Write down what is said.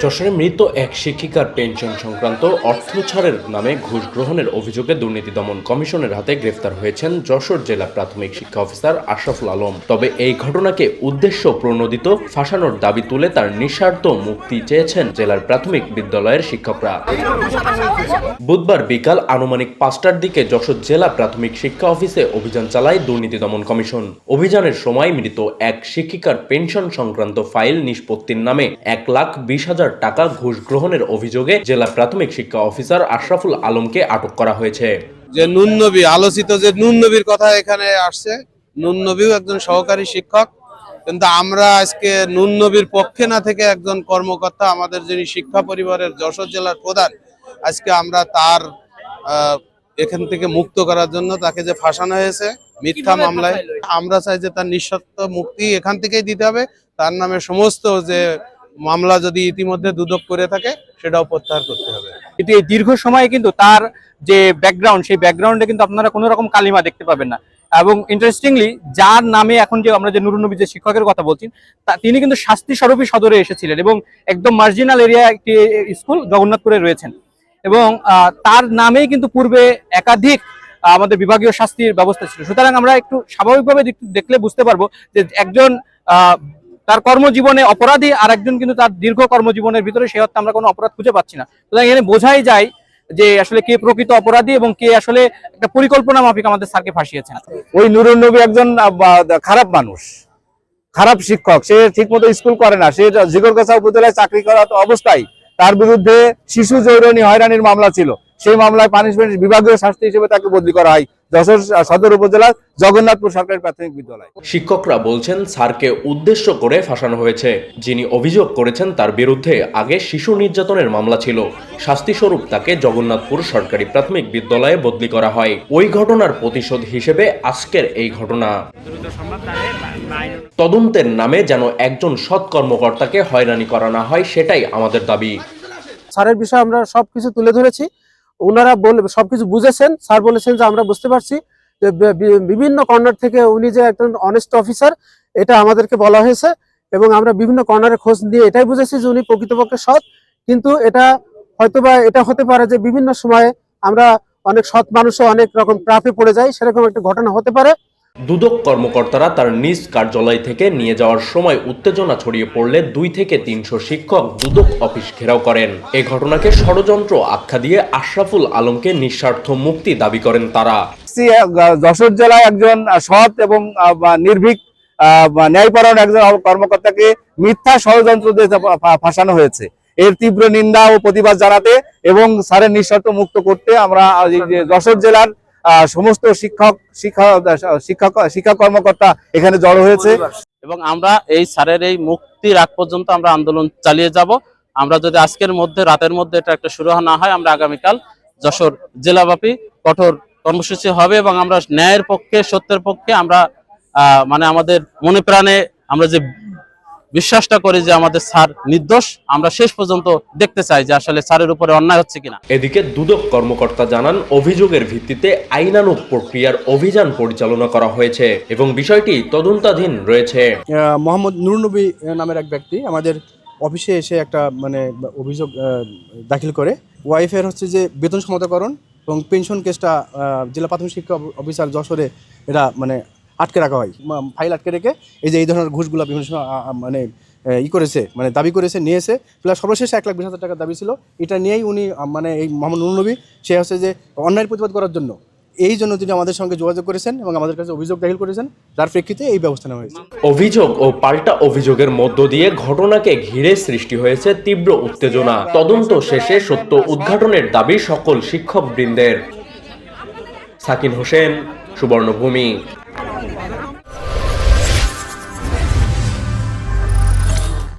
যশোরে মৃত এক শিক্ষিকার পেনশন সংক্রান্ত অর্থ ছাড়ের নামে ঘুষ গ্রহণের অভিযোগে দুর্নীতি দমন কমিশনের হাতে গ্রেফতার হয়েছেন যশোর জেলা প্রাথমিক শিক্ষা অফিসার আশরাফুল আলম। তবে এই ঘটনাকে উদ্দেশ্য প্রণোদিত ফাঁসানোর দাবি তুলে তার নিঃস্বার্থ মুক্তি চেয়েছেন জেলার প্রাথমিক বিদ্যালয়ের শিক্ষকরা। বুধবার বিকাল আনুমানিক 5টার দিকে যশোর জেলা প্রাথমিক শিক্ষা অফিসে অভিযান চালায় দুর্নীতি দমন কমিশন। অভিযানের সময় মৃত এক শিক্ষিকার পেনশন সংক্রান্ত ফাইল নিষ্পত্তির নামে 1,20,000 টাকা ঘুষ গ্রহণের অভিযোগে জেলা প্রাথমিক শিক্ষা অফিসার আশরাফুল আলমকে আটক করা হয়েছে। যে নুন নবী আলোচিত যে নুন নবীর কথা এখানে আসছে, নুন নবীও একজন সহকারী শিক্ষক, কিন্তু আমরা আজকে নুন নবীর পক্ষে না থেকে একজন কর্মকর্তা, আমাদের যিনি শিক্ষা পরিবারের যশোর জেলার প্রধান, আজকে আমরা তার এখান থেকে মুক্ত করার জন্য তাকে যে ফাঁসানো হয়েছে মিথ্যা মামলায়, আমরা চাই যে তার নিঃশর্ত মুক্তি এখান থেকেই দিতে হবে। তার নামে সমস্ত যে মামলা যদি ইতিমধ্যে দুদক করে থাকে সেটাও প্রত্যাহার করতে হবে। কিন্তু এই দীর্ঘ সময়ে কিন্তু তার যে ব্যাকগ্রাউন্ড, সেই ব্যাকগ্রাউন্ডে কিন্তু আপনারা কোনো রকম কালিমা দেখতে পাবেন না। এবং ইন্টারেস্টিংলি যার নামে এখন যে আমরা যে নুরুন নবী যে শিক্ষকের কথা বলছি, তিনি কিন্তু শাস্তি স্বরূপী সদরে এসেছিলেন এবং একদম মার্জিনাল এরিয়া একটি স্কুল জগন্নাথপুরে রয়েছেন এবং তার নামেই কিন্তু পূর্বে একাধিক আমাদের বিভাগীয় শাস্তির ব্যবস্থা ছিল। সুতরাং আমরা একটু স্বাভাবিকভাবে দেখলে বুঝতে পারবো যে একজন তার কর্মজীবনে অপরাধী আর একজন কিন্তু তার দীর্ঘ কর্মজীবনের ভিতরে সে অর্থে আমরা কোনো অপরাধ খুঁজে পাচ্ছি না। সুতরাং এখানে বোঝাই যায় যে আসলে কে প্রকৃত অপরাধী এবং কে আসলে একটা পরিকল্পনা মাফিক আমাদের স্যারকে ফাঁসিয়েছেন। ওই নুরুন নবী একজন খারাপ মানুষ, খারাপ শিক্ষক, সে ঠিকমতো স্কুল করে না। সে জিগরগাছা উপজেলায় চাকরি করা অবস্থায় তার বিরুদ্ধে শিশু যৌনানী হয়রানির মামলা ছিল। সেই মামলায় পানিশমেন্ট বিভাগীয় শাস্তি হিসেবে তাকে বদলি করা হয় যশোর সদর উপজেলার জগন্নাথপুর সরকারি প্রাথমিক বিদ্যালয়। শিক্ষকরা বলছেন স্যারকে উদ্দেশ্য করে ফাঁসানো হয়েছে। যিনি অভিযোগ করেছেন তার বিরুদ্ধে আগে শিশু নির্যাতনের মামলা ছিল। শাস্তি স্বরূপ তাকে জগন্নাথপুর সরকারি প্রাথমিক বিদ্যালয়ে বদলি করা হয়। ওই ঘটনার প্রতিশোধ হিসেবে আজকের এই ঘটনা। তদন্তের নামে যেন একজন সৎ কর্মকর্তাকে হয়রানি করা না হয়, সেটাই আমাদের দাবি। স্যারের বিষয়ে আমরা সবকিছু তুলে ধরেছি, ওনারা সবকিছু বুঝেছেন। স্যার বলেছেন যে আমরা বুঝতে পারছি যে বিভিন্ন কর্নার থেকে উনি যে একজন অনেস্ট অফিসার, এটা আমাদেরকে বলা হয়েছে এবং আমরা বিভিন্ন কর্নারে খোঁজ দিয়ে এটাই বুঝেছি যে উনি প্রকৃতপক্ষে সৎ। কিন্তু এটা হয়তোবা এটা হতে পারে যে বিভিন্ন সময়ে আমরা অনেক সৎ মানুষও অনেক রকম ট্রাফে পড়ে যাই, সেরকম একটা ঘটনা হতে পারে। দুদক কর্মকর্তারা তার নিজ কার্যালয় থেকে নিয়ে যাওয়ার সময় উত্তেজনা ছড়িয়ে পড়লে 2 থেকে 300 শিক্ষক দুদক অফিস ঘেরাও করেন। এই ঘটনাকে ষড়যন্ত্র আখ্যা দিয়ে আশরাফুল আলমকে নিঃস্বার্থ মুক্তি দাবি করেন তারা। যশোর জেলায় একজন সৎ এবং নির্ভীক ন্যায়পরায়ণ একজন কর্মকর্তাকে মিথ্যা ষড়যন্ত্র দিয়ে ফাঁসানো হয়েছে। এর তীব্র নিন্দা ও প্রতিবাদ জানাতে এবং স্যারের নিঃশর্ত মুক্ত করতে আমরা যশোর জেলার সমস্ত শিক্ষা কর্মকর্তা এখানে জড়ো হয়েছে এবং আমরা এই স্যারের এই মুক্তির আগ পর্যন্ত আমরা আন্দোলন চালিয়ে যাব। আমরা যদি আজকের মধ্যে রাতের মধ্যে এটা একটা শুরু না হয়, আমরা আগামীকাল যশোর জেলাব্যাপী কঠোর কর্মসূচি হবে এবং আমরা ন্যায়ের পক্ষে, সত্যের পক্ষে আমরা মানে আমাদের মনে প্রাণে আমরা যে বিশ্বাসটা করি যে আমাদের স্যার নির্দোষ, আমরা শেষ পর্যন্ত দেখতে চাই যে আসলে স্যারের উপরে অন্যায় হচ্ছে কিনা। এদিকে দুদক কর্মকর্তা জানান অভিযোগের ভিত্তিতে আইনানুগ প্রক্রিয়ার অভিযান পরিচালনা করা হয়েছে এবং বিষয়টি তদন্তাধীন রয়েছে। মোহাম্মদ নুরুন নবী নামের এক ব্যক্তি আমাদের অফিসে এসে একটা অভিযোগ দাখিল করে। ওয়াইফের হচ্ছে যে বেতন সমতাকরণ এবং পেনশন কেসটা জেলা প্রাথমিক শিক্ষা অফিসার যশোরে এটা আটকে রাখা হয়। ফাইল আটকে রেখে এই ধরনের ঘুষগুলো বিভিন্ন করেছে, দাবি করেছে, নিয়েছে। প্লাস সর্বশেষ 1,20,000 টাকা দাবি ছিল। এটা নিয়েই উনি এই মোহাম্মদ নুরুন নবী সে হচ্ছে যে অন্যায়ের প্রতিবাদ করার জন্য এই জন্য তিনি আমাদের সঙ্গে যোগাযোগ করেছেন এবং আমাদের কাছে অভিযোগ দাখিল করেছেন, যার প্রেক্ষিতে এই ব্যবস্থা নেওয়া হয়েছে। অভিযোগ ও পাল্টা অভিযোগের মধ্য দিয়ে ঘটনাকে ঘিরে সৃষ্টি হয়েছে তীব্র উত্তেজনা। তদন্ত শেষে সত্য উদ্ঘাটনের দাবি সকল শিক্ষক বৃন্দের। সাকিন হোসেন, সুবর্ণভূমি।